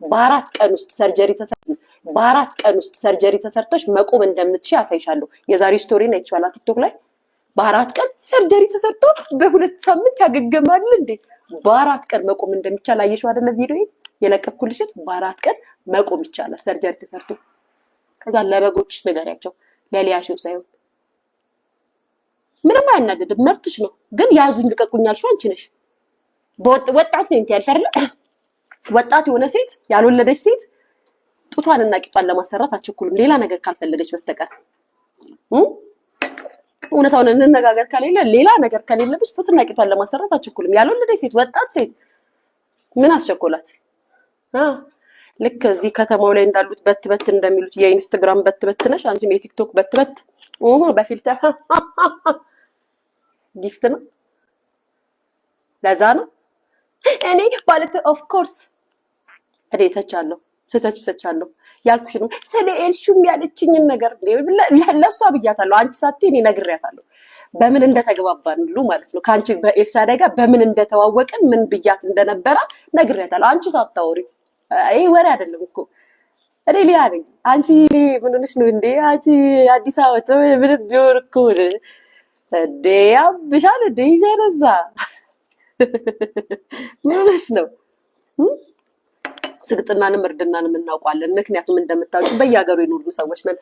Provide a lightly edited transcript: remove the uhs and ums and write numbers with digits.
በአራት ቀን ውስጥ ሰርጀሪ ተሰርተሽ መቆም እንደምትችይ አሳይሻለሁ። የዛሬ ስቶሪ ነው አይቻላ ቲክቶክ ላይ በአራት ቀን ሰርጀሪ ተሰርቶ በሁለት ሳምንት ያገገማል እንዴ? በአራት ቀን መቆም እንደሚቻል አየሽው አይደለ? ቪዲዮ የለቀኩልሽ በአራት ቀን መቆም ይቻላል ሰርጀሪ ተሰርቶ። ከዛ ለበጎች ንገሪያቸው ለሊያሽው ሳይሆን ምንም አያናድድም፣ መብትሽ ነው። ግን ያዙኝ ልቀቁኝ አልሽው አንቺ ነሽ። ወጣት ነኝ ትያለሽ አይደለ? ወጣት የሆነ ሴት ያልወለደች ሴት ጡቷንና ቂጧን ለማሰራት አትቸኩልም፣ ሌላ ነገር ካልፈለገች በስተቀር እውነታውን እንነጋገር ከሌለ ሌላ ነገር ከሌለብሽ ጡትና ቂጧን ለማሰራት አትቸኩልም። ያልወለደች ሴት ወጣት ሴት ምን አስቸኮላት? ልክ እዚህ ከተማው ላይ እንዳሉት በት እንደሚሉት የኢንስታግራም በት ነሽ አንቺም የቲክቶክ በት በፊልተር ጊፍት ነው። ለዛ ነው እኔ ማለት ኦፍ ኮርስ እኔ ተቻለሁ ያልኩሽ ነው። ስለ ኤልሹም ያለችኝን ነገር ለሷ ብያታለሁ። አንቺ ሳትይ እኔ ነግሬያታለሁ በምን እንደተግባባን ሁሉ ማለት ነው። ካንቺ በኤልሳዳይ ጋር በምን እንደተዋወቅን ምን ብያት እንደነበረ ነግሬያታለሁ። አንቺ ሳታወሪ ይሄ ወሬ አይደለም እኮ እኔ ሊያ ነኝ። አንቺ ምን ሆነሽ ነው እንዴ? አንቺ አዲስ አበባ ምን ቢሆን እኮ እንዴ ያብሻል እንዴ ይዘነዛ ምን ሆነሽ ነው? ስግጥናንም እርድናንም እናውቃለን። ምክንያቱም እንደምታውቁ በየሀገሩ የኖርን ሰዎች ነን።